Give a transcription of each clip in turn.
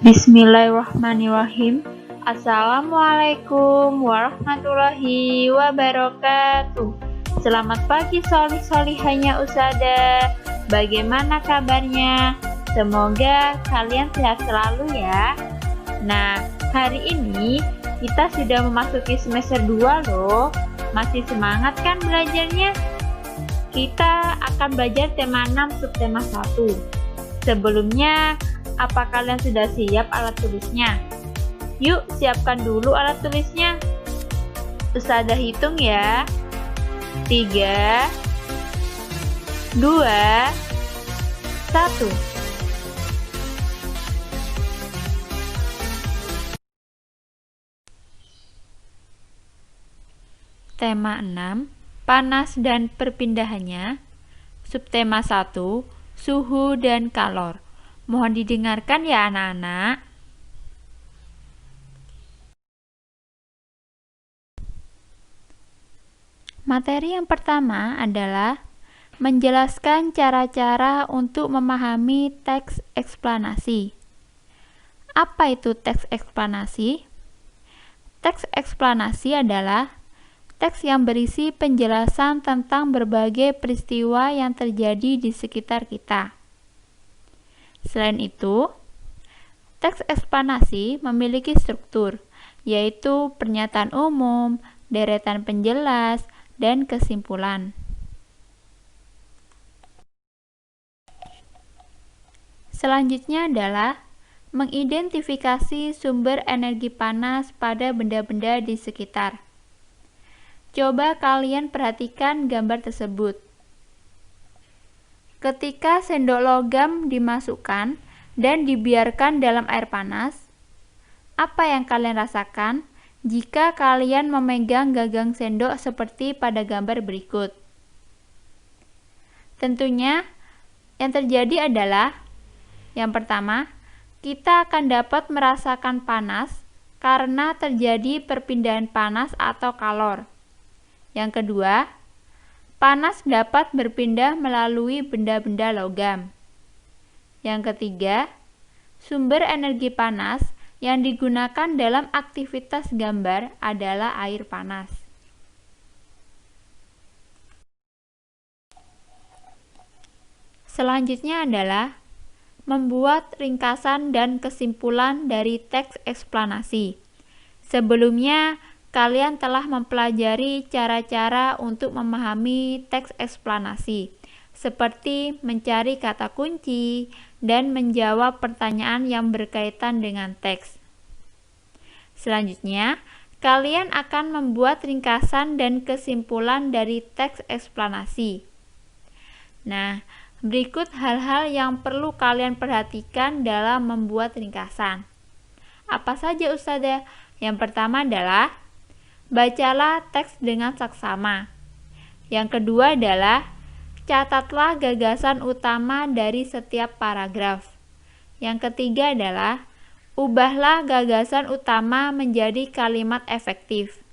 Bismillahirrahmanirrahim. Assalamualaikum warahmatullahi wabarakatuh. Selamat pagi solih-solihanya Ustazah. Bagaimana kabarnya? Semoga kalian sehat selalu ya. Nah, hari ini kita sudah memasuki semester 2 loh. Masih semangat kan belajarnya? Kita akan belajar tema 6 subtema 1. Sebelumnya, apa kalian sudah siap alat tulisnya? Yuk, siapkan dulu alat tulisnya. Ustazah hitung ya. 3, 2, 1. Tema 6, panas dan perpindahannya. Subtema 1, suhu dan kalor. Mohon didengarkan ya anak-anak. Materi yang pertama adalah menjelaskan cara-cara untuk memahami teks eksplanasi. Apa itu teks eksplanasi? Teks eksplanasi adalah teks yang berisi penjelasan tentang berbagai peristiwa yang terjadi di sekitar kita. Selain itu, teks eksplanasi memiliki struktur, yaitu pernyataan umum, deretan penjelas, dan kesimpulan. Selanjutnya adalah mengidentifikasi sumber energi panas pada benda-benda di sekitar. Coba kalian perhatikan gambar tersebut. Ketika sendok logam dimasukkan dan dibiarkan dalam air panas, apa yang kalian rasakan jika kalian memegang gagang sendok seperti pada gambar berikut? Tentunya, yang terjadi adalah yang pertama, kita akan dapat merasakan panas karena terjadi perpindahan panas atau kalor. Yang kedua, panas dapat berpindah melalui benda-benda logam. Yang ketiga, sumber energi panas yang digunakan dalam aktivitas gambar adalah air panas. Selanjutnya adalah membuat ringkasan dan kesimpulan dari teks eksplanasi. Sebelumnya, kalian telah mempelajari cara-cara untuk memahami teks eksplanasi, seperti mencari kata kunci dan menjawab pertanyaan yang berkaitan dengan teks. Selanjutnya, kalian akan membuat ringkasan dan kesimpulan dari teks eksplanasi. Nah, berikut hal-hal yang perlu kalian perhatikan dalam membuat ringkasan. Apa saja Ustazah? Yang pertama adalah bacalah teks dengan saksama. Yang kedua adalah catatlah gagasan utama dari setiap paragraf. Yang ketiga adalah ubahlah gagasan utama menjadi kalimat efektif.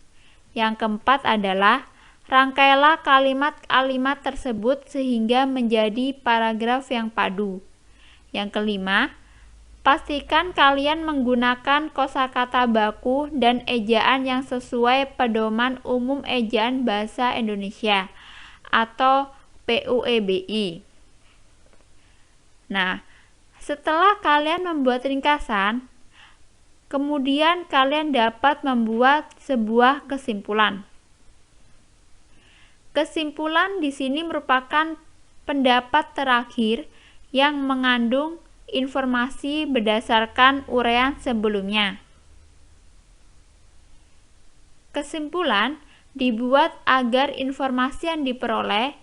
Yang keempat adalah rangkailah kalimat-kalimat tersebut sehingga menjadi paragraf yang padu. Yang kelima, pastikan kalian menggunakan kosakata baku dan ejaan yang sesuai Pedoman Umum Ejaan Bahasa Indonesia atau PUEBI. Nah, setelah kalian membuat ringkasan, kemudian kalian dapat membuat sebuah kesimpulan. Kesimpulan di sini merupakan pendapat terakhir yang mengandung informasi berdasarkan uraian sebelumnya. Kesimpulan dibuat agar informasi yang diperoleh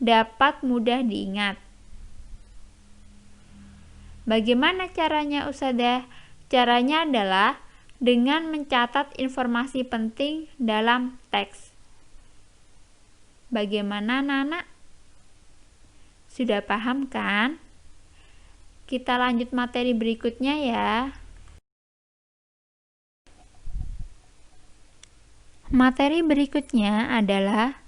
dapat mudah diingat. Bagaimana caranya Ustazah? Caranya adalah dengan mencatat informasi penting dalam teks. Bagaimana anak-anak? Sudah paham kan? Kita lanjut materi berikutnya ya. Materi berikutnya adalah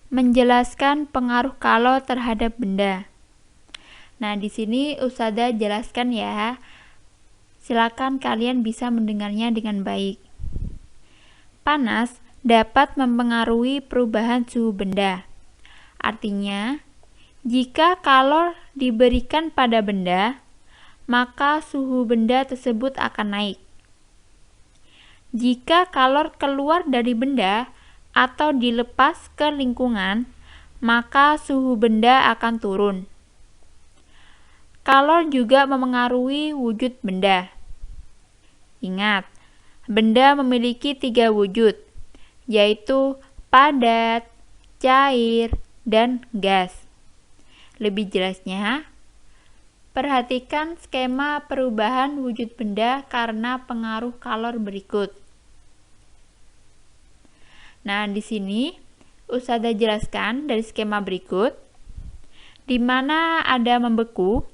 menjelaskan pengaruh kalor terhadap benda. Nah, di sini Ustazah jelaskan ya. Silakan kalian bisa mendengarnya dengan baik. Panas dapat mempengaruhi perubahan suhu benda. Artinya, jika kalor diberikan pada benda, maka suhu benda tersebut akan naik. Jika kalor keluar dari benda atau dilepas ke lingkungan, maka suhu benda akan turun. Kalor juga memengaruhi wujud benda. Ingat, benda memiliki 3 wujud, yaitu padat, cair, dan gas. Lebih jelasnya, perhatikan skema perubahan wujud benda karena pengaruh kalor berikut. Nah, di sini Ustazah jelaskan dari skema berikut, di mana ada membeku.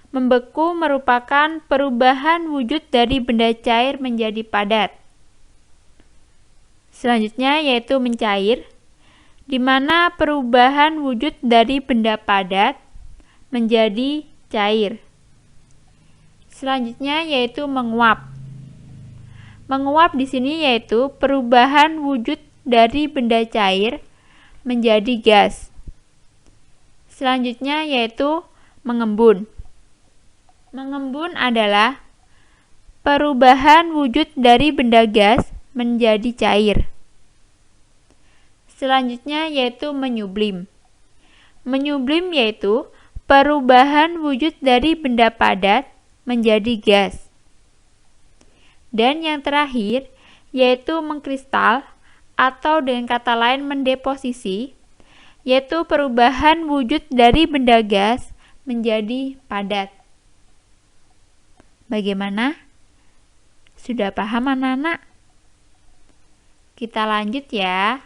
Membeku merupakan perubahan wujud dari benda cair menjadi padat. Selanjutnya yaitu mencair, di mana perubahan wujud dari benda padat menjadi cair. Selanjutnya yaitu menguap. Menguap di sini yaitu perubahan wujud dari benda cair menjadi gas. Selanjutnya yaitu mengembun. Mengembun adalah perubahan wujud dari benda gas menjadi cair. Selanjutnya yaitu menyublim. Menyublim yaitu perubahan wujud dari benda padat menjadi gas. Dan yang terakhir yaitu mengkristal atau dengan kata lain mendeposisi, yaitu perubahan wujud dari benda gas menjadi padat. Bagaimana? Sudah paham anak-anak? Kita lanjut ya.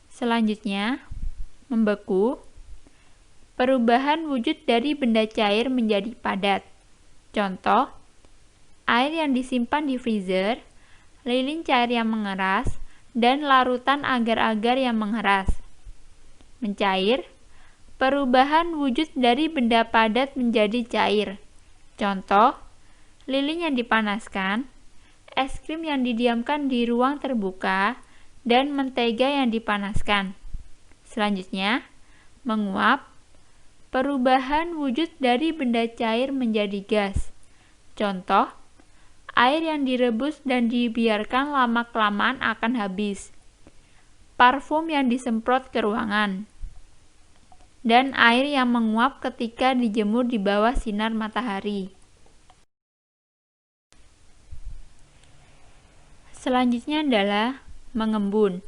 Selanjutnya, membeku. Perubahan wujud dari benda cair menjadi padat. Contoh, air yang disimpan di freezer, lilin cair yang mengeras, dan larutan agar-agar yang mengeras. Mencair, perubahan wujud dari benda padat menjadi cair. Contoh, lilin yang dipanaskan, es krim yang didiamkan di ruang terbuka, dan mentega yang dipanaskan. Selanjutnya, menguap, perubahan wujud dari benda cair menjadi gas. Contoh, air yang direbus dan dibiarkan lama-kelamaan akan habis. Parfum yang disemprot ke ruangan. Dan air yang menguap ketika dijemur di bawah sinar matahari. Selanjutnya adalah mengembun.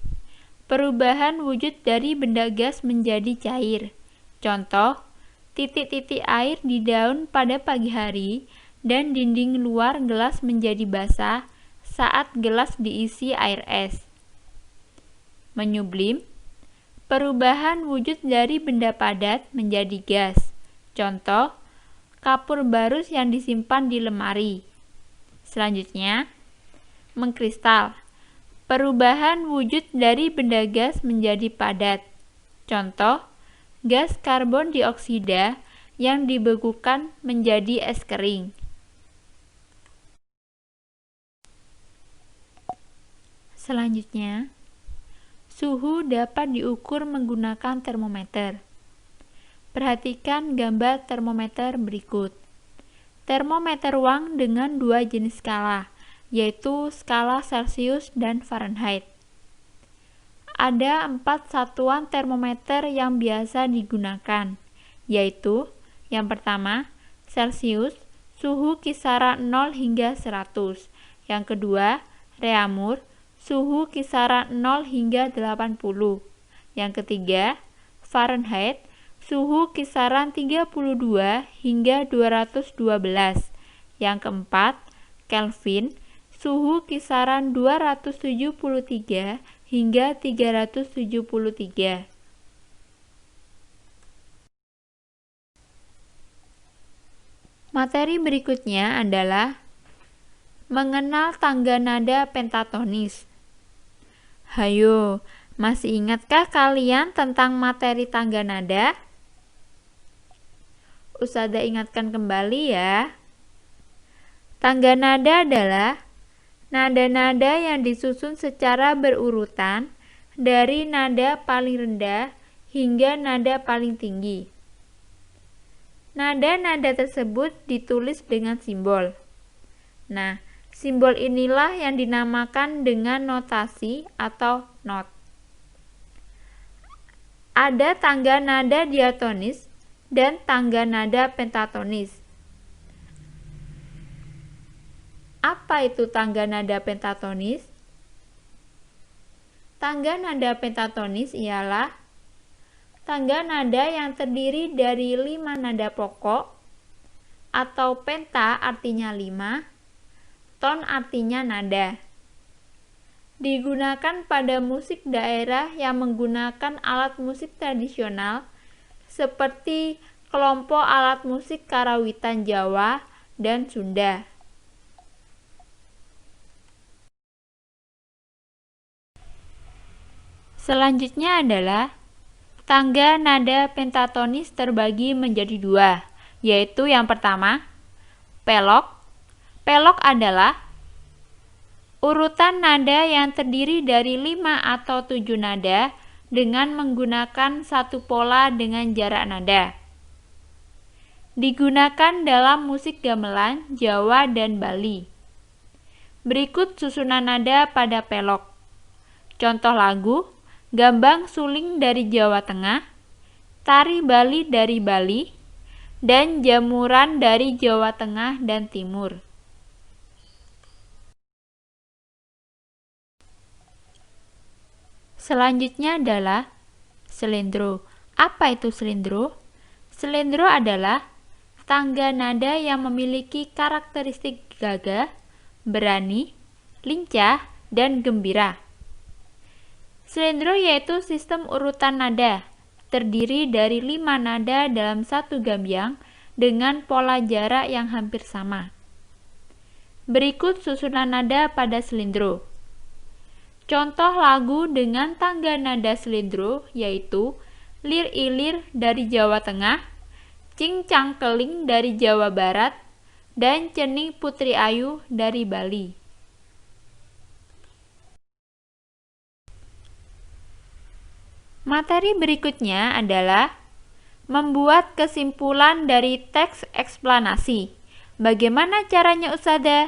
Perubahan wujud dari benda gas menjadi cair. Contoh, titik-titik air di daun pada pagi hari dan dinding luar gelas menjadi basah saat gelas diisi air es. Menyublim, perubahan wujud dari benda padat menjadi gas. Contoh, kapur barus yang disimpan di lemari. Selanjutnya, mengkristal. Perubahan wujud dari benda gas menjadi padat. Contoh, gas karbon dioksida yang dibekukan menjadi es kering. Selanjutnya, suhu dapat diukur menggunakan termometer. Perhatikan gambar termometer berikut. Termometer ruang dengan 2 jenis skala, yaitu skala Celcius dan Fahrenheit. Ada 4 satuan termometer yang biasa digunakan, yaitu yang pertama, Celcius, suhu kisaran 0 hingga 100. Yang kedua, Reaumur, suhu kisaran 0 hingga 80. Yang ketiga, Fahrenheit, suhu kisaran 32 hingga 212. Yang keempat, Kelvin, suhu kisaran 273 hingga 373. Materi berikutnya adalah mengenal tangga nada pentatonis. Hayo, Masih ingatkah kalian tentang materi tangga nada? Ustazah ingatkan kembali ya. Tangga nada adalah nada-nada yang disusun secara berurutan dari nada paling rendah hingga nada paling tinggi. Nada-nada tersebut ditulis dengan simbol. Nah, simbol inilah yang dinamakan dengan notasi atau not. Ada tangga nada diatonis dan tangga nada pentatonis. Apa itu tangga nada pentatonis? Tangga nada pentatonis ialah tangga nada yang terdiri dari 5 nada pokok, atau penta artinya 5, ton artinya nada. Digunakan pada musik daerah yang menggunakan alat musik tradisional seperti kelompok alat musik karawitan Jawa dan Sunda. Selanjutnya adalah tangga nada pentatonis terbagi menjadi 2, yaitu yang pertama, pelok. Pelok adalah urutan nada yang terdiri dari 5 atau 7 nada dengan menggunakan satu pola dengan jarak nada. Digunakan dalam musik gamelan, Jawa, dan Bali. Berikut susunan nada pada pelok. Contoh lagu, Gambang Suling dari Jawa Tengah, Tari Bali dari Bali, dan Jamuran dari Jawa Tengah dan Timur. Selanjutnya adalah selendro. Apa itu selendro? Selendro adalah tangga nada yang memiliki karakteristik gagah, berani, lincah, dan gembira. Selendro yaitu sistem urutan nada, terdiri dari 5 nada dalam satu gambyang dengan pola jarak yang hampir sama. Berikut susunan nada pada selendro. Contoh lagu dengan tangga nada selendro yaitu Lir Ilir dari Jawa Tengah, Cing Cangkeling dari Jawa Barat, dan Cening Putri Ayu dari Bali. Materi berikutnya adalah membuat kesimpulan dari teks eksplanasi. Bagaimana caranya, Ustazah?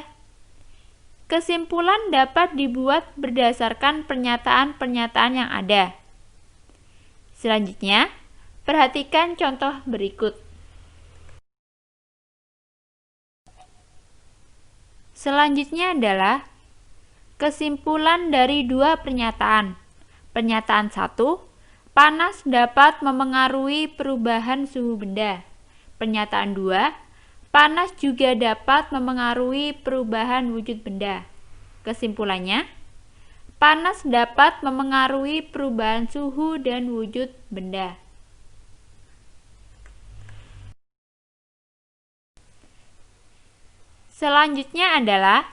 Kesimpulan dapat dibuat berdasarkan pernyataan-pernyataan yang ada. Selanjutnya, perhatikan contoh berikut. Selanjutnya adalah kesimpulan dari 2 pernyataan. Pernyataan 1, panas dapat memengaruhi perubahan suhu benda. Pernyataan 2, panas juga dapat memengaruhi perubahan wujud benda. Kesimpulannya, panas dapat memengaruhi perubahan suhu dan wujud benda. Selanjutnya adalah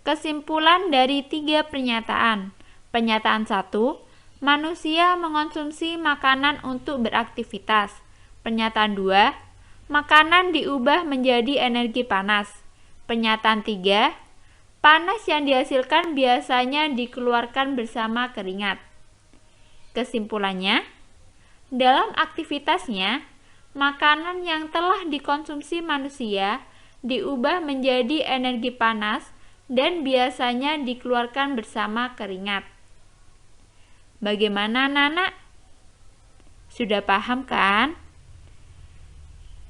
kesimpulan dari 3 pernyataan. Pernyataan 1, manusia mengonsumsi makanan untuk beraktivitas. Pernyataan 2, makanan diubah menjadi energi panas. Pernyataan 3, panas yang dihasilkan biasanya dikeluarkan bersama keringat. Kesimpulannya, dalam aktivitasnya, makanan yang telah dikonsumsi manusia diubah menjadi energi panas dan biasanya dikeluarkan bersama keringat. Bagaimana, anak-anak? Sudah paham kan?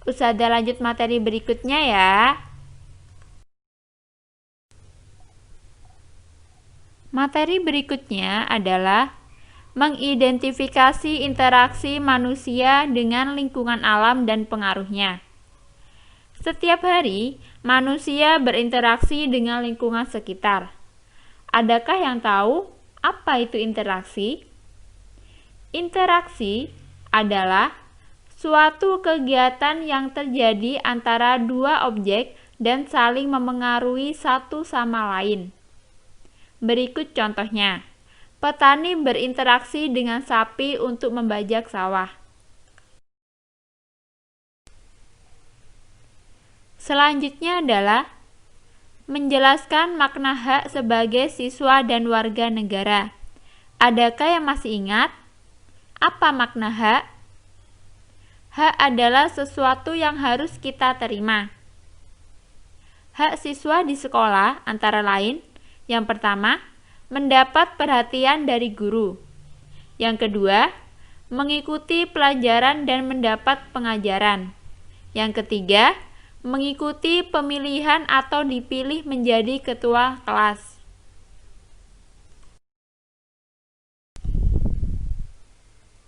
Ustazah lanjut materi berikutnya ya. Materi berikutnya adalah mengidentifikasi interaksi manusia dengan lingkungan alam dan pengaruhnya. Setiap hari, manusia berinteraksi dengan lingkungan sekitar. Adakah yang tahu apa itu interaksi? Interaksi adalah suatu kegiatan yang terjadi antara 2 objek dan saling memengaruhi satu sama lain. Berikut contohnya. petani berinteraksi dengan sapi untuk membajak sawah. Selanjutnya adalah menjelaskan makna hak sebagai siswa dan warga negara. Adakah yang masih ingat? Apa makna hak? Hak adalah sesuatu yang harus kita terima. Hak siswa di sekolah antara lain, yang pertama, mendapat perhatian dari guru. Yang kedua, mengikuti pelajaran dan mendapat pengajaran. Yang ketiga, mengikuti pemilihan atau dipilih menjadi ketua kelas.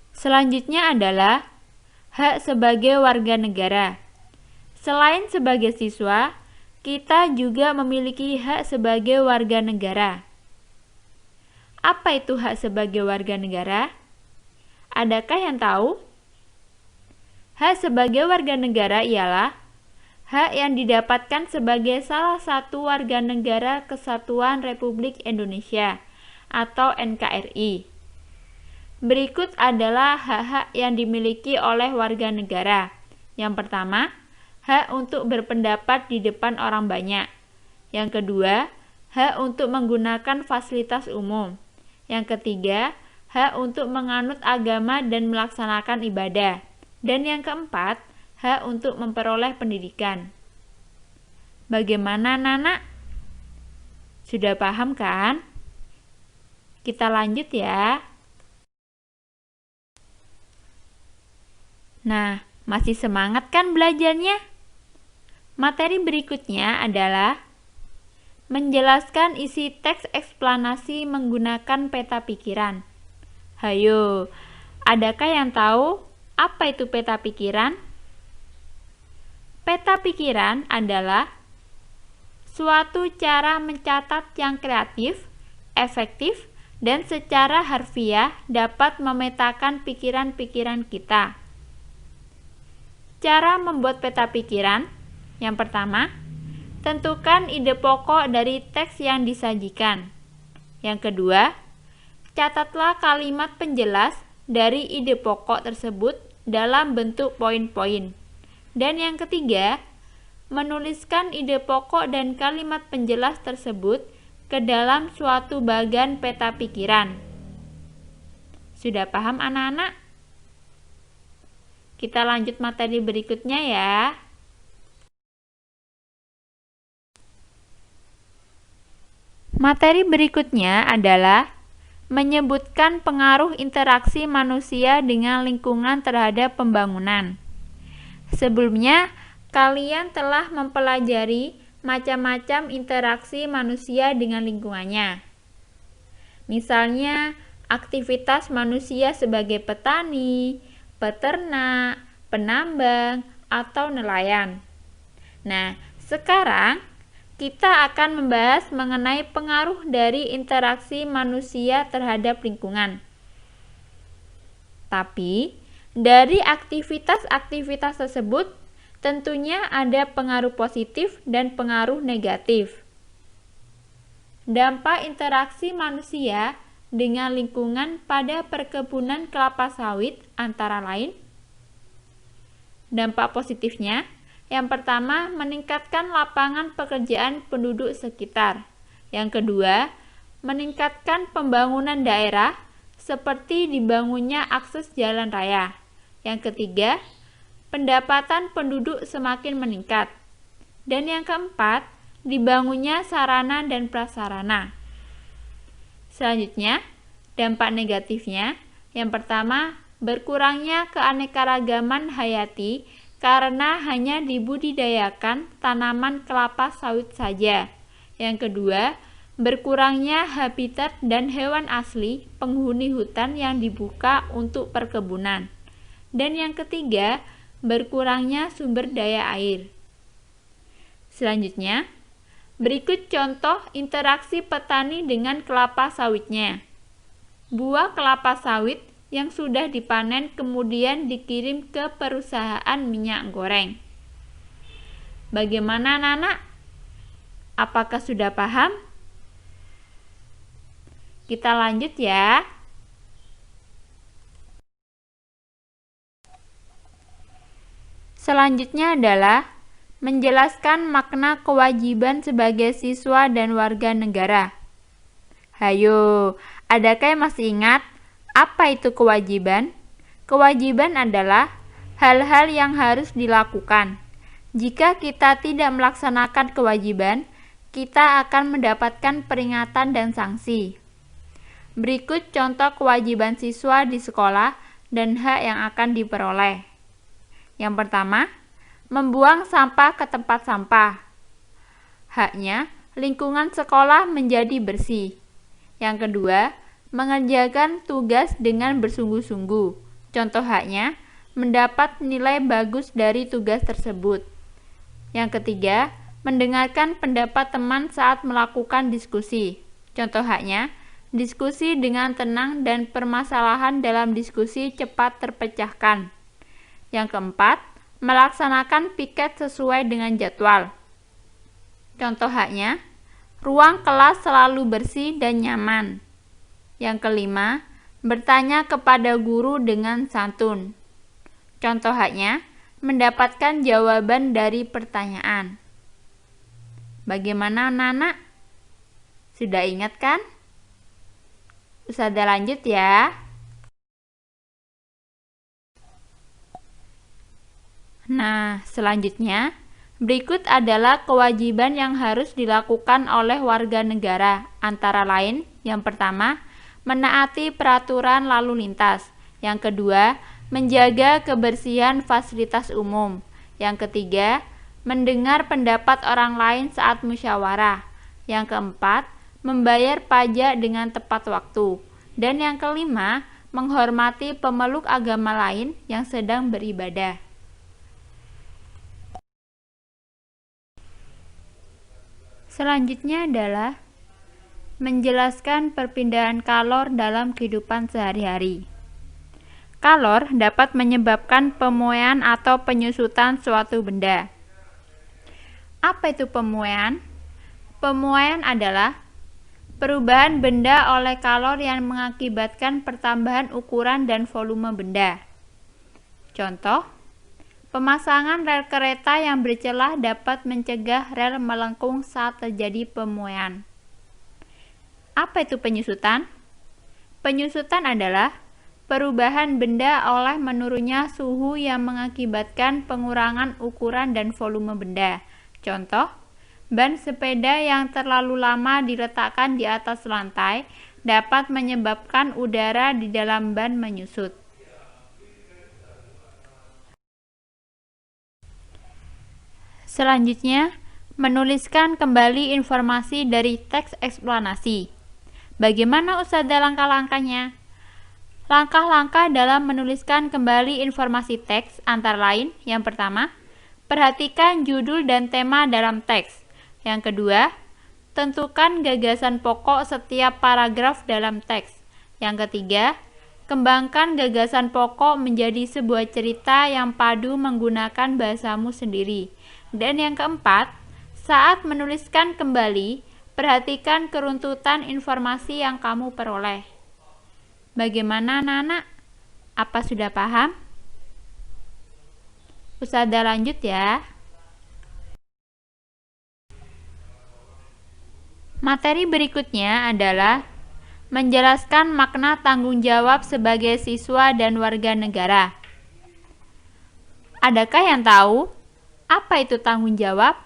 Selanjutnya adalah hak sebagai warga negara. Selain sebagai siswa, kita juga memiliki hak sebagai warga negara. Apa itu hak sebagai warga negara? Adakah yang tahu? Hak sebagai warga negara ialah hak yang didapatkan sebagai salah satu warga negara Kesatuan Republik Indonesia atau NKRI. Berikut adalah hak-hak yang dimiliki oleh warga negara. Yang pertama, hak untuk berpendapat di depan orang banyak. Yang kedua, hak untuk menggunakan fasilitas umum. Yang ketiga, hak untuk menganut agama dan melaksanakan ibadah. Dan yang keempat, hak untuk memperoleh pendidikan. Bagaimana, Nana? Sudah paham kan? Kita lanjut ya. Nah, masih semangat kan belajarnya? Materi berikutnya adalah menjelaskan isi teks eksplanasi menggunakan peta pikiran. Hayo, adakah yang tahu apa itu peta pikiran? Peta pikiran adalah suatu cara mencatat yang kreatif, efektif, dan secara harfiah dapat memetakan pikiran-pikiran kita. Cara membuat peta pikiran. Yang pertama, tentukan ide pokok dari teks yang disajikan. Yang kedua, catatlah kalimat penjelas dari ide pokok tersebut dalam bentuk poin-poin. Dan yang ketiga, menuliskan ide pokok dan kalimat penjelas tersebut ke dalam suatu bagan peta pikiran. Sudah paham anak-anak? Kita lanjut materi berikutnya ya. Materi berikutnya adalah menyebutkan pengaruh interaksi manusia dengan lingkungan terhadap pembangunan. Sebelumnya, kalian telah mempelajari macam-macam interaksi manusia dengan lingkungannya. Misalnya, aktivitas manusia sebagai petani, peternak, penambang, atau nelayan. Nah, sekarang kita akan membahas mengenai pengaruh dari interaksi manusia terhadap lingkungan. Tapi, dari aktivitas-aktivitas tersebut, tentunya ada pengaruh positif dan pengaruh negatif. Dampak interaksi manusia dengan lingkungan pada perkebunan kelapa sawit antara lain. Dampak positifnya, yang pertama, meningkatkan lapangan pekerjaan penduduk sekitar. Yang kedua, meningkatkan pembangunan daerah seperti dibangunnya akses jalan raya. Yang ketiga, pendapatan penduduk semakin meningkat. Dan yang keempat, dibangunnya sarana dan prasarana. Selanjutnya, dampak negatifnya, yang pertama, berkurangnya keanekaragaman hayati karena hanya dibudidayakan tanaman kelapa sawit saja. Yang kedua, berkurangnya habitat dan hewan asli penghuni hutan yang dibuka untuk perkebunan. Dan yang ketiga, berkurangnya sumber daya air. Selanjutnya, berikut contoh interaksi petani dengan kelapa sawitnya. Buah kelapa sawit yang sudah dipanen kemudian dikirim ke perusahaan minyak goreng. Bagaimana, Nana? Apakah sudah paham? Kita lanjut ya. Selanjutnya adalah menjelaskan makna kewajiban sebagai siswa dan warga negara. Hayo, adakah yang masih ingat apa itu kewajiban? Kewajiban adalah hal-hal yang harus dilakukan. Jika kita tidak melaksanakan kewajiban, kita akan mendapatkan peringatan dan sanksi. Berikut contoh kewajiban siswa di sekolah dan hak yang akan diperoleh. Yang pertama, membuang sampah ke tempat sampah. Haknya, lingkungan sekolah menjadi bersih. Yang kedua, mengerjakan tugas dengan bersungguh-sungguh. Contoh haknya, mendapat nilai bagus dari tugas tersebut. Yang ketiga, mendengarkan pendapat teman saat melakukan diskusi. Contoh haknya, diskusi dengan tenang dan permasalahan dalam diskusi cepat terpecahkan. Yang keempat, melaksanakan piket sesuai dengan jadwal. Contoh haknya, ruang kelas selalu bersih dan nyaman. Yang kelima, bertanya kepada guru dengan santun. Contoh haknya, mendapatkan jawaban dari pertanyaan. Bagaimana anak-anak? Sudah ingat kan? Ustazah lanjut ya. Nah, selanjutnya, berikut adalah kewajiban yang harus dilakukan oleh warga negara, antara lain, yang pertama, menaati peraturan lalu lintas. Yang kedua, menjaga kebersihan fasilitas umum. Yang ketiga, mendengar pendapat orang lain saat musyawarah. Yang keempat, membayar pajak dengan tepat waktu. Dan yang kelima, menghormati pemeluk agama lain yang sedang beribadah. Selanjutnya adalah menjelaskan perpindahan kalor dalam kehidupan sehari-hari. Kalor dapat menyebabkan pemuaian atau penyusutan suatu benda. Apa itu pemuaian? Pemuaian adalah perubahan benda oleh kalor yang mengakibatkan pertambahan ukuran dan volume benda. Contoh, pemasangan rel kereta yang bercelah dapat mencegah rel melengkung saat terjadi pemuaian. Apa itu penyusutan? Penyusutan adalah perubahan benda oleh menurunnya suhu yang mengakibatkan pengurangan ukuran dan volume benda. Contoh, ban sepeda yang terlalu lama diletakkan di atas lantai dapat menyebabkan udara di dalam ban menyusut. Selanjutnya, menuliskan kembali informasi dari teks eksplanasi. Bagaimana Ustazah langkah-langkahnya? Langkah-langkah dalam menuliskan kembali informasi teks antara lain, yang pertama, perhatikan judul dan tema dalam teks. Yang kedua, tentukan gagasan pokok setiap paragraf dalam teks. Yang ketiga, kembangkan gagasan pokok menjadi sebuah cerita yang padu menggunakan bahasamu sendiri. Dan yang keempat, saat menuliskan kembali, perhatikan keruntutan informasi yang kamu peroleh. Bagaimana anak-anak? Apa sudah paham? Ustazah lanjut ya. Materi berikutnya adalah menjelaskan makna tanggung jawab sebagai siswa dan warga negara. Adakah yang tahu apa itu tanggung jawab?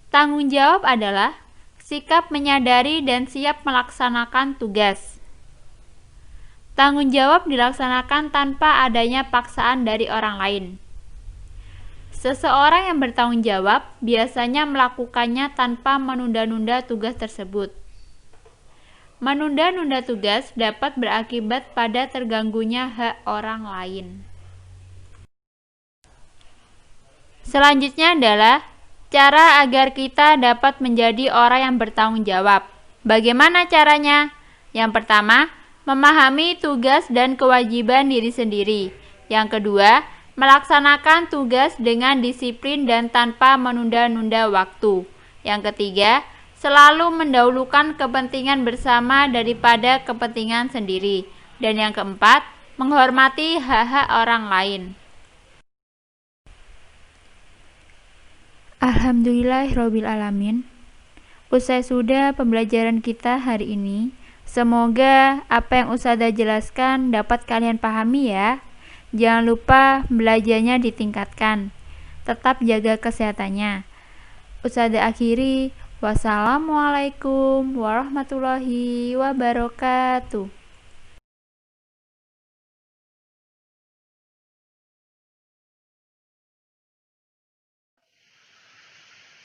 Tanggung jawab adalah sikap menyadari dan siap melaksanakan tugas. Tanggung jawab dilaksanakan tanpa adanya paksaan dari orang lain. Seseorang yang bertanggung jawab biasanya melakukannya tanpa menunda-nunda tugas tersebut. Menunda-nunda tugas dapat berakibat pada terganggunya hak orang lain. Selanjutnya adalah cara agar kita dapat menjadi orang yang bertanggung jawab. Bagaimana caranya? Yang pertama, memahami tugas dan kewajiban diri sendiri. Yang kedua, melaksanakan tugas dengan disiplin dan tanpa menunda-nunda waktu. Yang ketiga, selalu mendahulukan kepentingan bersama daripada kepentingan sendiri. Dan yang keempat, menghormati hak-hak orang lain. Alhamdulillahirrabbilalamin. Usai sudah pembelajaran kita hari ini. Semoga apa yang Ustazah jelaskan dapat kalian pahami ya. Jangan lupa belajarnya ditingkatkan. Tetap jaga kesehatannya. Ustazah akhiri. Wassalamualaikum warahmatullahi wabarakatuh.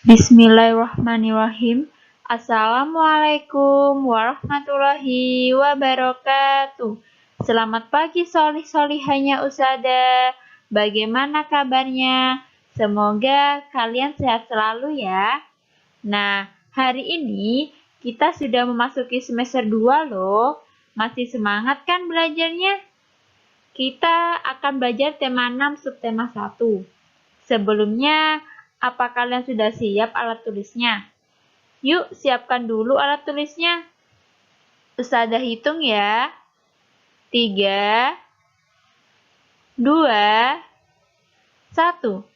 Bismillahirrahmanirrahim. Assalamualaikum warahmatullahi wabarakatuh. Selamat pagi solih-solihanya Ustazah. Bagaimana kabarnya? Semoga kalian sehat selalu ya. Nah, hari ini kita sudah memasuki semester 2 loh. Masih semangat kan belajarnya? Kita akan belajar tema 6 subtema 1. Sebelumnya, apa kalian sudah siap alat tulisnya? Yuk, siapkan dulu alat tulisnya. Ustazah hitung ya. 3, 2, 1.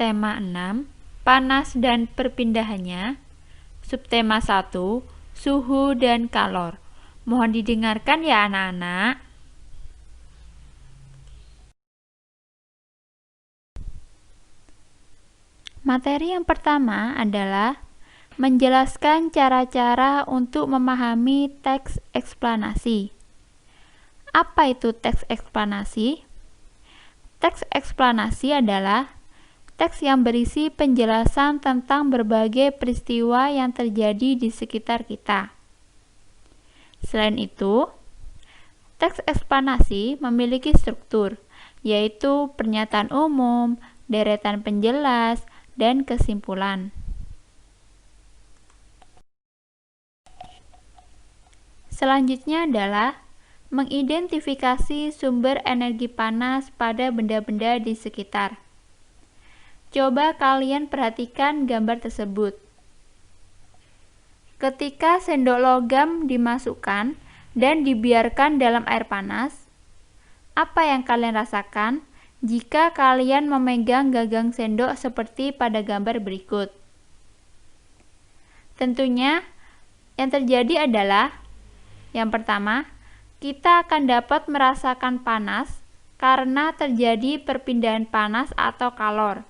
Tema 6, panas dan perpindahannya. Subtema 1, suhu dan kalor. Mohon didengarkan ya anak-anak. Materi yang pertama adalah menjelaskan cara-cara untuk memahami teks eksplanasi. Apa itu teks eksplanasi? Teks eksplanasi adalah teks yang berisi penjelasan tentang berbagai peristiwa yang terjadi di sekitar kita. Selain itu, teks eksplanasi memiliki struktur, yaitu pernyataan umum, deretan penjelas, dan kesimpulan. Selanjutnya adalah mengidentifikasi sumber energi panas pada benda-benda di sekitar. Coba kalian perhatikan gambar tersebut. Ketika sendok logam dimasukkan dan dibiarkan dalam air panas, apa yang kalian rasakan jika kalian memegang gagang sendok seperti pada gambar berikut? Tentunya, yang terjadi adalah yang pertama, kita akan dapat merasakan panas karena terjadi perpindahan panas atau kalor.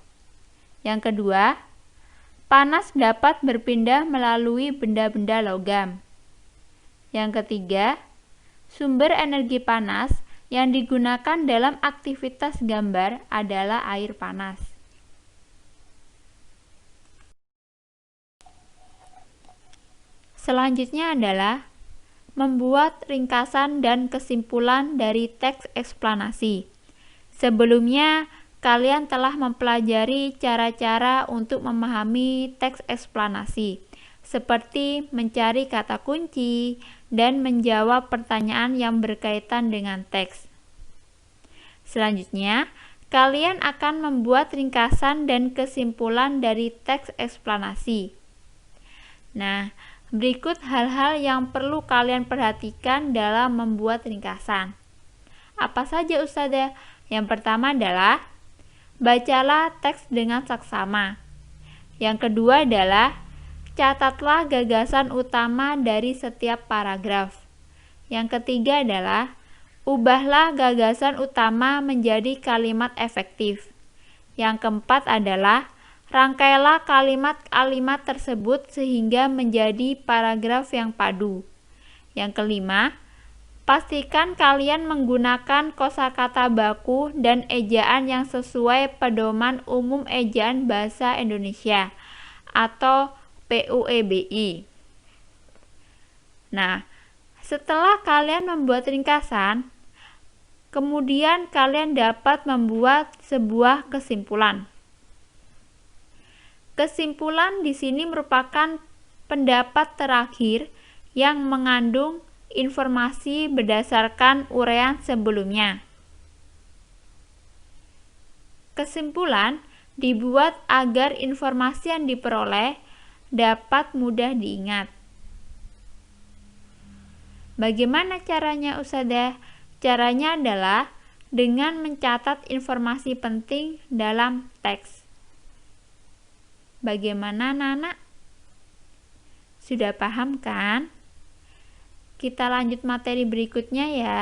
Yang kedua, panas dapat berpindah melalui benda-benda logam. Yang ketiga, sumber energi panas yang digunakan dalam aktivitas gambar adalah air panas. Selanjutnya adalah membuat ringkasan dan kesimpulan dari teks eksplanasi. Sebelumnya, kalian telah mempelajari cara-cara untuk memahami teks eksplanasi, seperti mencari kata kunci dan menjawab pertanyaan yang berkaitan dengan teks. Selanjutnya, kalian akan membuat ringkasan dan kesimpulan dari teks eksplanasi. Nah, berikut hal-hal yang perlu kalian perhatikan dalam membuat ringkasan. Apa saja Ustazah? Yang pertama adalah bacalah teks dengan saksama. Yang kedua adalah catatlah gagasan utama dari setiap paragraf. Yang ketiga adalah ubahlah gagasan utama menjadi kalimat efektif. Yang keempat adalah rangkailah kalimat-kalimat tersebut sehingga menjadi paragraf yang padu. Yang kelima, pastikan kalian menggunakan kosakata baku dan ejaan yang sesuai Pedoman Umum Ejaan Bahasa Indonesia atau PUEBI. Nah, setelah kalian membuat ringkasan, kemudian kalian dapat membuat sebuah kesimpulan. Kesimpulan di sini merupakan pendapat terakhir yang mengandung informasi berdasarkan uraian sebelumnya. Kesimpulan dibuat agar informasi yang diperoleh dapat mudah diingat. Bagaimana caranya, Ustadzah? Caranya adalah dengan mencatat informasi penting dalam teks. Bagaimana, Nana? Sudah paham kan? Kita lanjut materi berikutnya ya.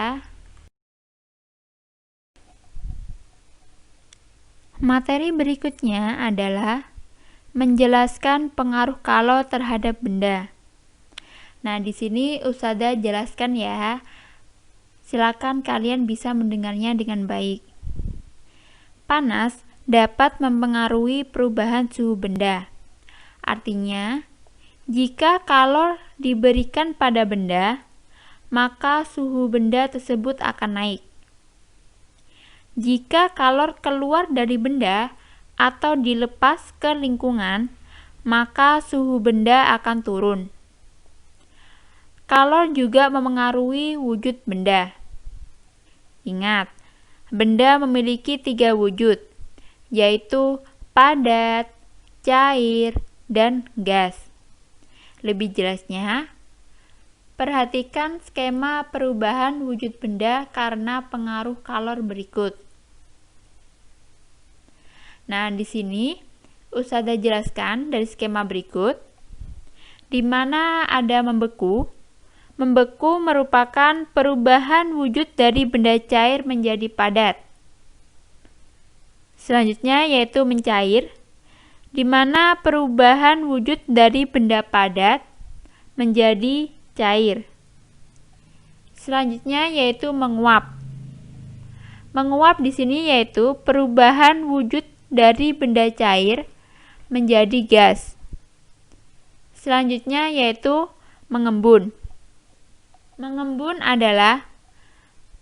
Materi berikutnya adalah menjelaskan pengaruh kalor terhadap benda. Nah, di sini Ustadzah jelaskan ya. Silakan kalian bisa mendengarnya dengan baik. Panas dapat mempengaruhi perubahan suhu benda. Artinya, jika kalor diberikan pada benda, maka suhu benda tersebut akan naik. Jika kalor keluar dari benda atau dilepas ke lingkungan, maka suhu benda akan turun. Kalor juga memengaruhi wujud benda. Ingat, benda memiliki 3 wujud, yaitu padat, cair, dan gas. Lebih jelasnya, perhatikan skema perubahan wujud benda karena pengaruh kalor berikut. Nah, di sini Ustadzah jelaskan dari skema berikut, di mana ada membeku. Membeku merupakan perubahan wujud dari benda cair menjadi padat. Selanjutnya yaitu mencair, di mana perubahan wujud dari benda padat menjadi cair. Selanjutnya yaitu menguap. Menguap di sini yaitu perubahan wujud dari benda cair menjadi gas. Selanjutnya yaitu mengembun. Mengembun adalah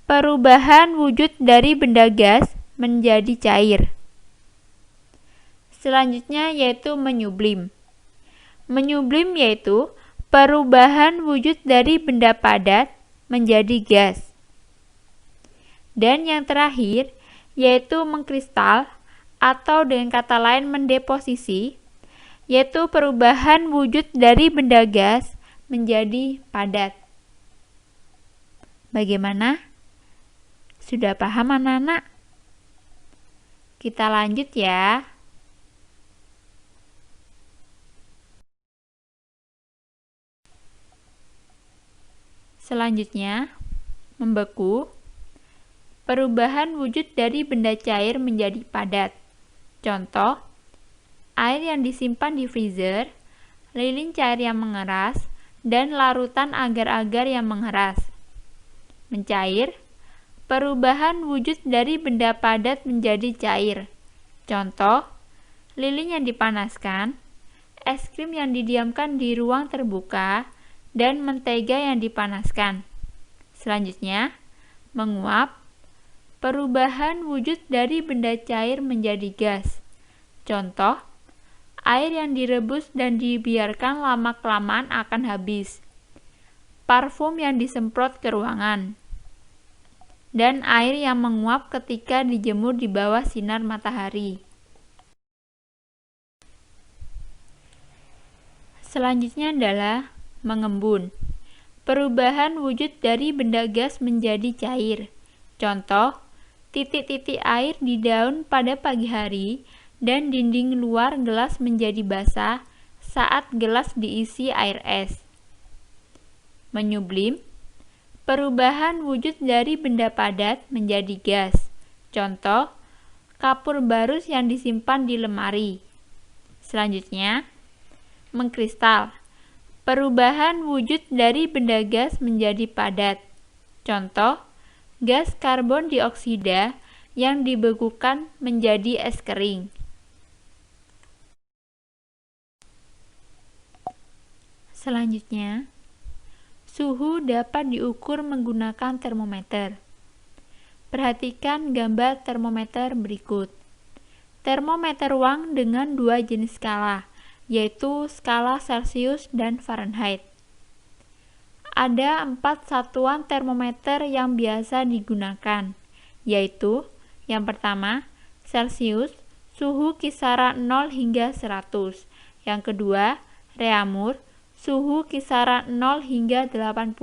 perubahan wujud dari benda gas menjadi cair. Selanjutnya yaitu menyublim. Menyublim yaitu perubahan wujud dari benda padat menjadi gas. Dan yang terakhir yaitu mengkristal atau dengan kata lain mendeposisi, yaitu perubahan wujud dari benda gas menjadi padat. Bagaimana? Sudah paham anak-anak? Kita lanjut ya. Selanjutnya, membeku. Perubahan wujud dari benda cair menjadi padat. Contoh, air yang disimpan di freezer, lilin cair yang mengeras, dan larutan agar-agar yang mengeras. Mencair, perubahan wujud dari benda padat menjadi cair. Contoh, lilin yang dipanaskan, es krim yang didiamkan di ruang terbuka, dan mentega yang dipanaskan. Selanjutnya, menguap, perubahan wujud dari benda cair menjadi gas. Contoh, air yang direbus dan dibiarkan lama-kelamaan akan habis. Parfum yang disemprot ke ruangan. Dan air yang menguap ketika dijemur di bawah sinar matahari. Selanjutnya adalah mengembun. Perubahan wujud dari benda gas menjadi cair. Contoh, titik-titik air di daun pada pagi hari dan dinding luar gelas menjadi basah saat gelas diisi air es. Menyublim, perubahan wujud dari benda padat menjadi gas. Contoh, kapur barus yang disimpan di lemari. Selanjutnya, mengkristal, perubahan wujud dari benda gas menjadi padat. Contoh, gas karbon dioksida yang dibekukan menjadi es kering. Selanjutnya, suhu dapat diukur menggunakan termometer. Perhatikan gambar termometer berikut. Termometer ruang dengan 2 jenis skala, yaitu skala Celcius dan Fahrenheit. Ada 4 satuan termometer yang biasa digunakan, yaitu yang pertama, Celcius, suhu kisaran 0 hingga 100. Yang kedua, Reaumur, suhu kisaran 0 hingga 80.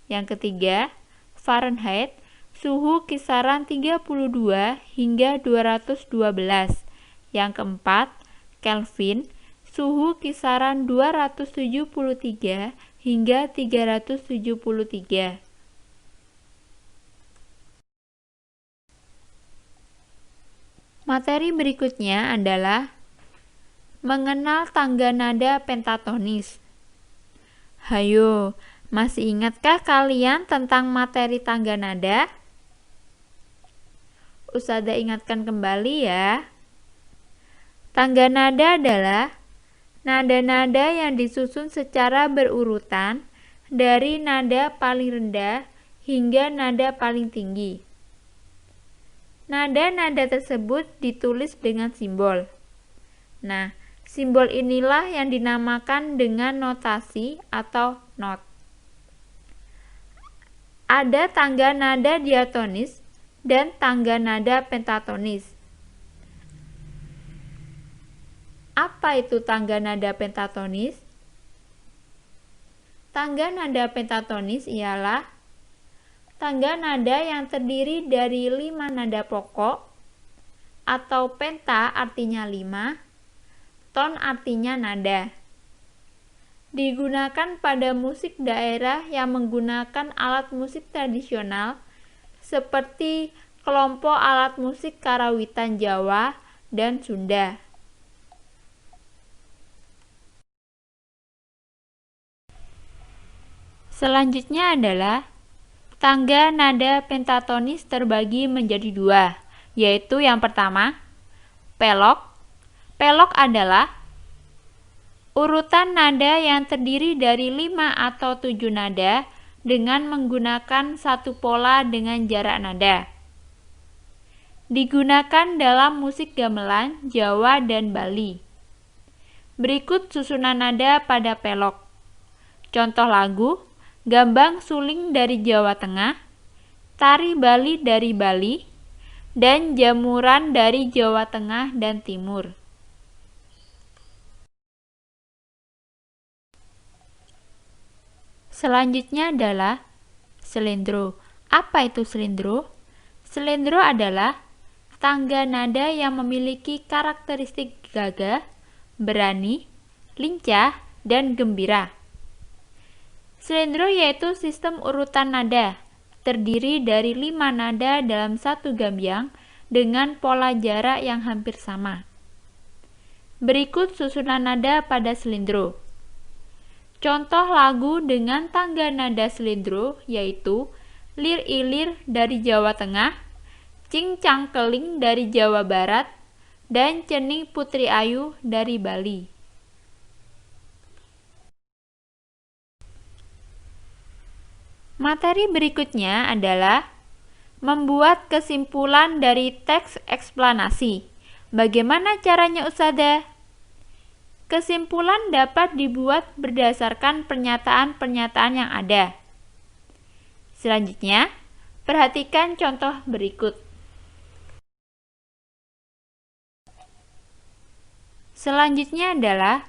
Yang ketiga, Fahrenheit, suhu kisaran 32 hingga 212. Yang keempat, Kelvin, suhu kisaran 273 hingga 373. Materi berikutnya adalah mengenal tangga nada pentatonis. Hayo, masih ingatkah kalian tentang materi tangga nada? Ustazah ingatkan kembali ya. Tangga nada adalah nada-nada yang disusun secara berurutan dari nada paling rendah hingga nada paling tinggi. Nada-nada tersebut ditulis dengan simbol. Nah, simbol inilah yang dinamakan dengan notasi atau not. Ada tangga nada diatonis dan tangga nada pentatonis. Apa itu tangga nada pentatonis? Tangga nada pentatonis ialah tangga nada yang terdiri dari 5 nada pokok, atau penta artinya 5, ton artinya nada. Digunakan pada musik daerah yang menggunakan alat musik tradisional seperti kelompok alat musik karawitan Jawa dan Sunda. Selanjutnya adalah tangga nada pentatonis terbagi menjadi 2, yaitu yang pertama, pelok. Pelok adalah urutan nada yang terdiri dari 5 atau 7 nada dengan menggunakan satu pola dengan jarak nada. Digunakan dalam musik gamelan, Jawa, dan Bali. Berikut susunan nada pada pelok. Contoh lagu: Gambang Suling dari Jawa Tengah, Tari Bali dari Bali, dan Jamuran dari Jawa Tengah dan Timur. Selanjutnya adalah selendro. Apa itu selendro? Selendro adalah tangga nada yang memiliki karakteristik gagah, berani, lincah, dan gembira. Selendro yaitu sistem urutan nada, terdiri dari 5 nada dalam satu gambyang dengan pola jarak yang hampir sama. Berikut susunan nada pada selendro. Contoh lagu dengan tangga nada selendro yaitu Lir Ilir dari Jawa Tengah, Cing Cangkeling dari Jawa Barat, dan Cening Putri Ayu dari Bali. Materi berikutnya adalah membuat kesimpulan dari teks eksplanasi. Bagaimana caranya, Ustazah? Kesimpulan dapat dibuat berdasarkan pernyataan-pernyataan yang ada. Selanjutnya, perhatikan contoh berikut. Selanjutnya adalah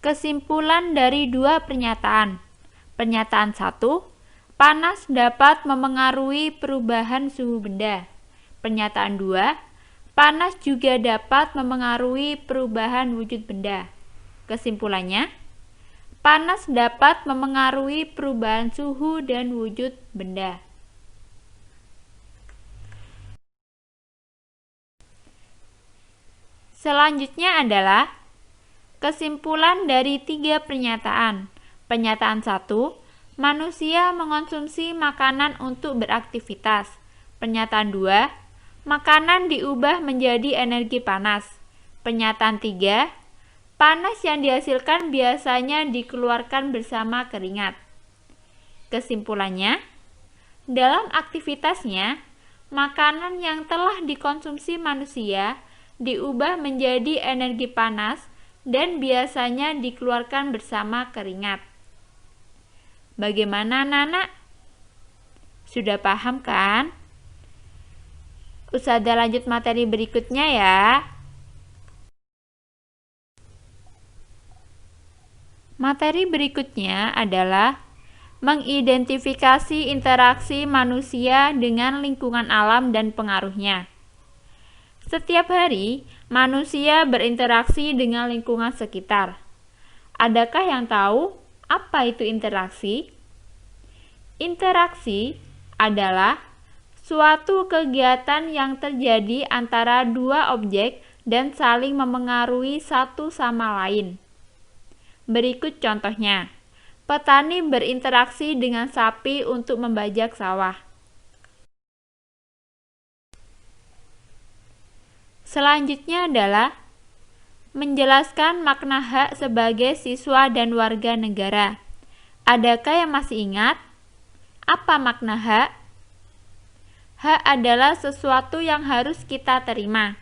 kesimpulan dari 2 pernyataan. Pernyataan 1, panas dapat memengaruhi perubahan suhu benda. Pernyataan 2, panas juga dapat memengaruhi perubahan wujud benda. Kesimpulannya, panas dapat memengaruhi perubahan suhu dan wujud benda. Selanjutnya adalah kesimpulan dari 3 pernyataan. Pernyataan 1, manusia mengonsumsi makanan untuk beraktivitas. Pernyataan 2, makanan diubah menjadi energi panas. Pernyataan 3, panas yang dihasilkan biasanya dikeluarkan bersama keringat. Kesimpulannya, dalam aktivitasnya, makanan yang telah dikonsumsi manusia diubah menjadi energi panas dan biasanya dikeluarkan bersama keringat. Bagaimana anak-anak? Sudah paham kan? Ustazah lanjut materi berikutnya ya. Materi berikutnya adalah mengidentifikasi interaksi manusia dengan lingkungan alam dan pengaruhnya. Setiap hari, manusia berinteraksi dengan lingkungan sekitar. Adakah yang tahu apa itu interaksi? Interaksi adalah suatu kegiatan yang terjadi antara dua objek dan saling memengaruhi satu sama lain. Berikut contohnya. Petani berinteraksi dengan sapi untuk membajak sawah. Selanjutnya adalah menjelaskan makna hak sebagai siswa dan warga negara. Adakah yang masih ingat? Apa makna hak? Hak adalah sesuatu yang harus kita terima.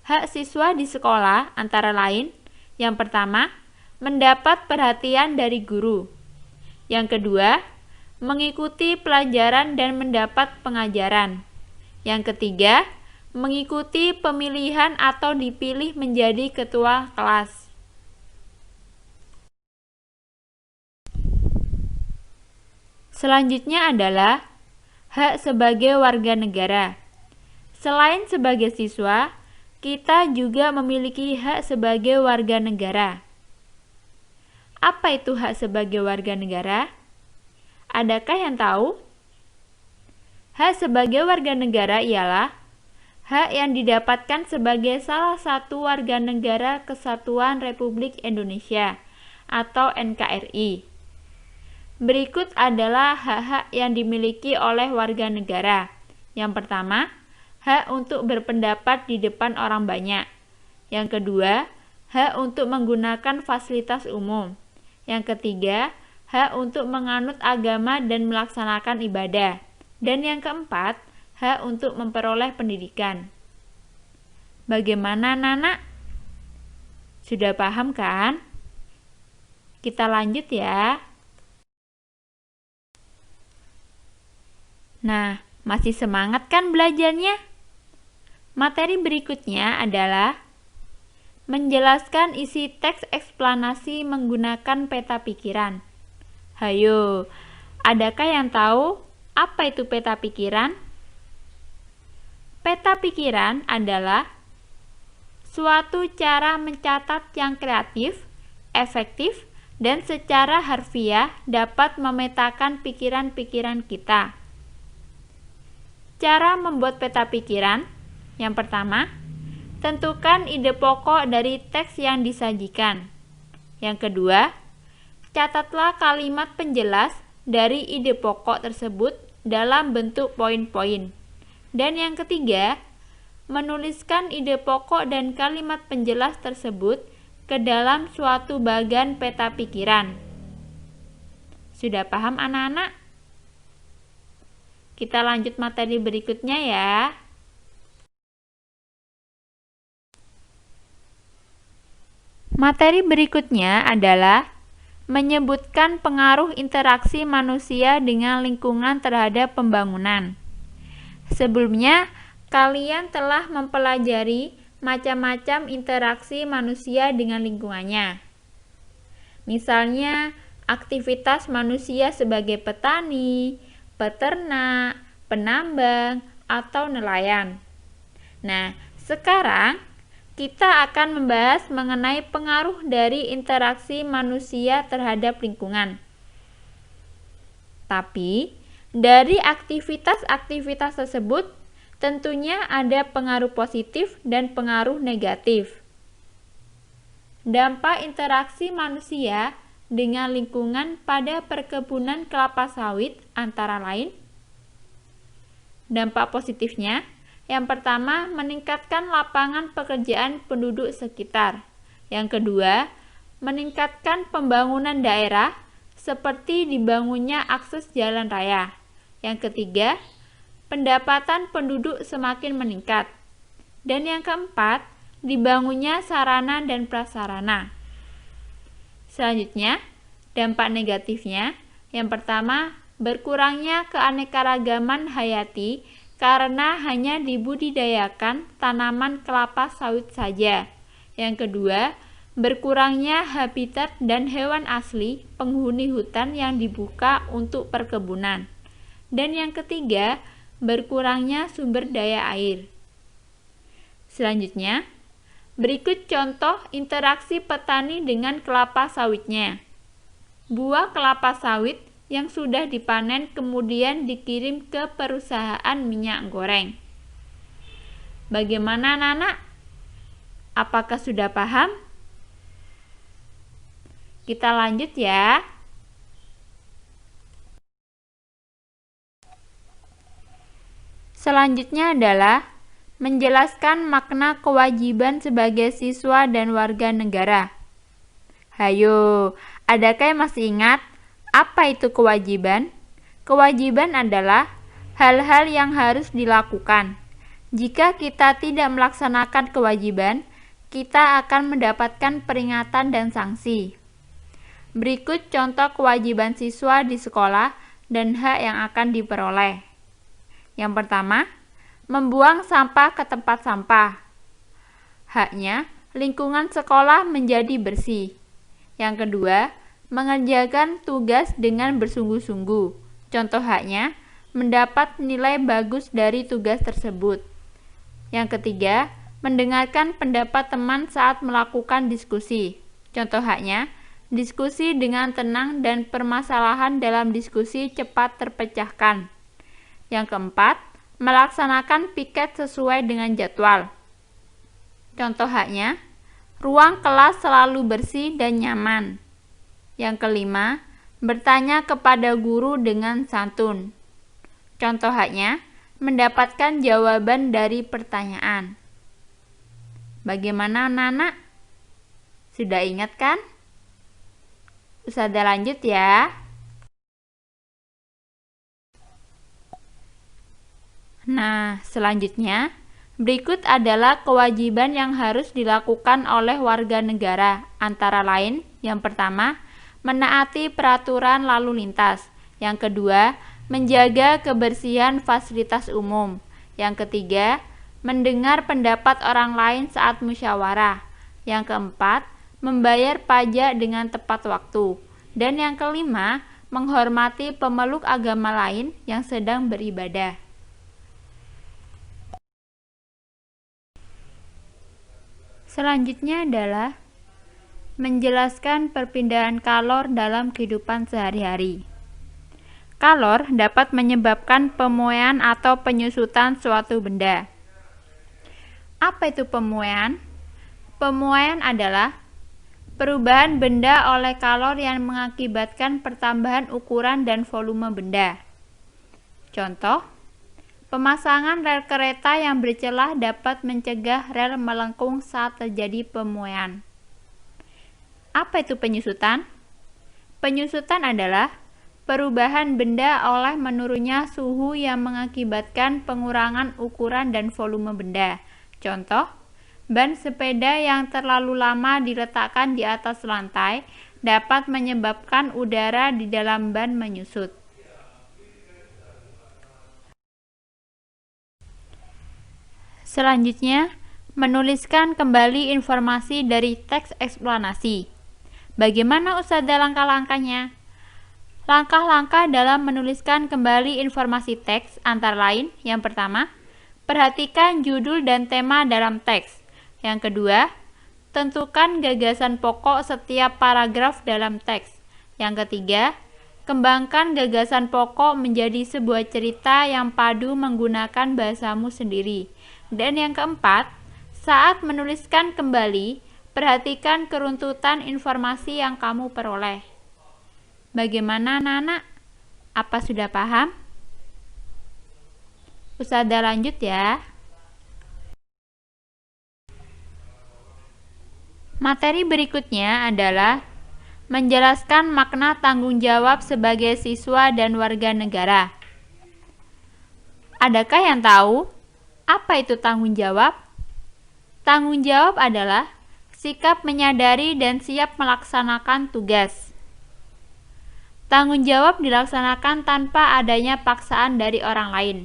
Hak siswa di sekolah antara lain, yang pertama, mendapat perhatian dari guru. Yang kedua, mengikuti pelajaran dan mendapat pengajaran. Yang ketiga, mengikuti pemilihan atau dipilih menjadi ketua kelas. Selanjutnya adalah hak sebagai warga negara. Selain sebagai siswa, kita juga memiliki hak sebagai warga negara. Apa itu hak sebagai warga negara? Adakah yang tahu? Hak sebagai warga negara ialah hak yang didapatkan sebagai salah satu warga negara Kesatuan Republik Indonesia atau NKRI. Berikut adalah hak-hak yang dimiliki oleh warga negara. Yang pertama, hak untuk berpendapat di depan orang banyak. Yang kedua, hak untuk menggunakan fasilitas umum. Yang ketiga, hak untuk menganut agama dan melaksanakan ibadah. Dan yang keempat, hak untuk memperoleh pendidikan. Bagaimana, Nana? Sudah paham kan? Kita lanjut ya. Nah, masih semangat kan belajarnya? Materi berikutnya adalah menjelaskan isi teks eksplanasi menggunakan peta pikiran. Hayo, adakah yang tahu apa itu peta pikiran? Peta pikiran adalah suatu cara mencatat yang kreatif, efektif, dan secara harfiah dapat memetakan pikiran-pikiran kita. Cara membuat peta pikiran, yang pertama, tentukan ide pokok dari teks yang disajikan. Yang kedua, catatlah kalimat penjelas dari ide pokok tersebut dalam bentuk poin-poin. Dan yang ketiga, menuliskan ide pokok dan kalimat penjelas tersebut ke dalam suatu bagan peta pikiran. Sudah paham anak-anak? Kita lanjut materi berikutnya ya. Materi berikutnya adalah menyebutkan pengaruh interaksi manusia dengan lingkungan terhadap pembangunan. Sebelumnya, kalian telah mempelajari macam-macam interaksi manusia dengan lingkungannya. Misalnya, aktivitas manusia sebagai petani, peternak, penambang, atau nelayan. Nah, sekarang kita akan membahas mengenai pengaruh dari interaksi manusia terhadap lingkungan. Tapi, dari aktivitas-aktivitas tersebut, tentunya ada pengaruh positif dan pengaruh negatif. Dampak interaksi manusia dengan lingkungan pada perkebunan kelapa sawit antara lain. Dampak positifnya, yang pertama, meningkatkan lapangan pekerjaan penduduk sekitar. Yang kedua, meningkatkan pembangunan daerah seperti dibangunnya akses jalan raya. Yang ketiga, pendapatan penduduk semakin meningkat. Dan yang keempat, dibangunnya sarana dan prasarana. Selanjutnya, dampak negatifnya, yang pertama, berkurangnya keanekaragaman hayati karena hanya dibudidayakan tanaman kelapa sawit saja. Yang kedua, berkurangnya habitat dan hewan asli penghuni hutan yang dibuka untuk perkebunan. Dan yang ketiga, berkurangnya sumber daya air. Selanjutnya, berikut contoh interaksi petani dengan kelapa sawitnya. Buah kelapa sawit yang sudah dipanen kemudian dikirim ke perusahaan minyak goreng. Bagaimana, anak-anak? Apakah sudah paham? Kita lanjut ya. Selanjutnya adalah menjelaskan makna kewajiban sebagai siswa dan warga negara. Hayo, adakah yang masih ingat apa itu kewajiban? Kewajiban adalah hal-hal yang harus dilakukan. Jika kita tidak melaksanakan kewajiban, kita akan mendapatkan peringatan dan sanksi. Berikut contoh kewajiban siswa di sekolah dan hak yang akan diperoleh. Yang pertama, membuang sampah ke tempat sampah. Haknya, lingkungan sekolah menjadi bersih. Yang kedua, mengerjakan tugas dengan bersungguh-sungguh. Contoh haknya, mendapat nilai bagus dari tugas tersebut. Yang ketiga, mendengarkan pendapat teman saat melakukan diskusi. Contoh haknya, diskusi dengan tenang dan permasalahan dalam diskusi cepat terpecahkan. Yang keempat, melaksanakan piket sesuai dengan jadwal. Contoh haknya, ruang kelas selalu bersih dan nyaman. Yang kelima, bertanya kepada guru dengan santun. Contoh haknya, mendapatkan jawaban dari pertanyaan. Bagaimana, anak-anak? Sudah ingat kan? Ustazah lanjut ya. Nah, selanjutnya, berikut adalah kewajiban yang harus dilakukan oleh warga negara, antara lain, yang pertama, menaati peraturan lalu lintas. Yang kedua, menjaga kebersihan fasilitas umum. Yang ketiga, mendengar pendapat orang lain saat musyawarah. Yang keempat, membayar pajak dengan tepat waktu. Dan yang kelima, menghormati pemeluk agama lain yang sedang beribadah. Selanjutnya adalah menjelaskan perpindahan kalor dalam kehidupan sehari-hari. Kalor dapat menyebabkan pemuaian atau penyusutan suatu benda. Apa itu pemuaian? Pemuaian adalah perubahan benda oleh kalor yang mengakibatkan pertambahan ukuran dan volume benda. Contoh, pemasangan rel kereta yang bercelah dapat mencegah rel melengkung saat terjadi pemuaian. Apa itu penyusutan? Penyusutan adalah perubahan benda oleh menurunnya suhu yang mengakibatkan pengurangan ukuran dan volume benda. Contoh, ban sepeda yang terlalu lama diletakkan di atas lantai dapat menyebabkan udara di dalam ban menyusut. Selanjutnya, menuliskan kembali informasi dari teks eksplanasi. Bagaimana Ustazah langkah-langkahnya? Langkah-langkah dalam menuliskan kembali informasi teks antara lain, yang pertama, perhatikan judul dan tema dalam teks. Yang kedua, tentukan gagasan pokok setiap paragraf dalam teks. Yang ketiga, kembangkan gagasan pokok menjadi sebuah cerita yang padu menggunakan bahasamu sendiri. Dan yang keempat, saat menuliskan kembali, perhatikan keruntutan informasi yang kamu peroleh. Bagaimana, anak-anak? Apa sudah paham? Ustazah lanjut ya. Materi berikutnya adalah menjelaskan makna tanggung jawab sebagai siswa dan warga negara. Adakah yang tahu apa itu tanggung jawab? Tanggung jawab adalah sikap menyadari dan siap melaksanakan tugas. Tanggung jawab dilaksanakan tanpa adanya paksaan dari orang lain.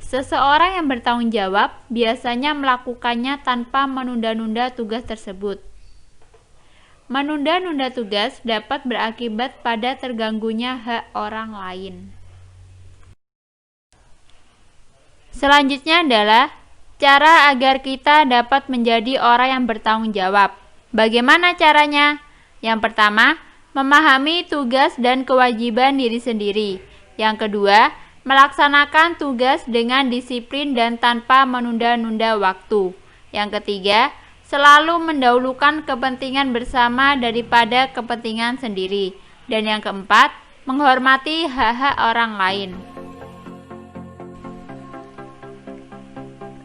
Seseorang yang bertanggung jawab biasanya melakukannya tanpa menunda-nunda tugas tersebut. Menunda-nunda tugas dapat berakibat pada terganggunya hak orang lain. Selanjutnya adalah cara agar kita dapat menjadi orang yang bertanggung jawab. Bagaimana caranya? Yang pertama, memahami tugas dan kewajiban diri sendiri. Yang kedua, melaksanakan tugas dengan disiplin dan tanpa menunda-nunda waktu. Yang ketiga, selalu mendahulukan kepentingan bersama daripada kepentingan sendiri. Dan yang keempat, menghormati hak-hak orang lain.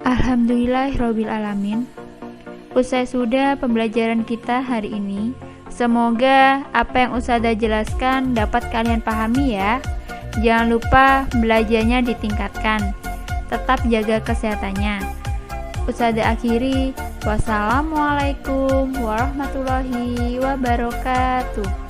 Alhamdulillahirrabbilalamin. Usai sudah pembelajaran kita hari ini. Semoga apa yang Ustazah jelaskan dapat kalian pahami ya. Jangan lupa belajarnya ditingkatkan. Tetap jaga kesehatannya. Ustazah akhiri. Wassalamualaikum warahmatullahi wabarakatuh.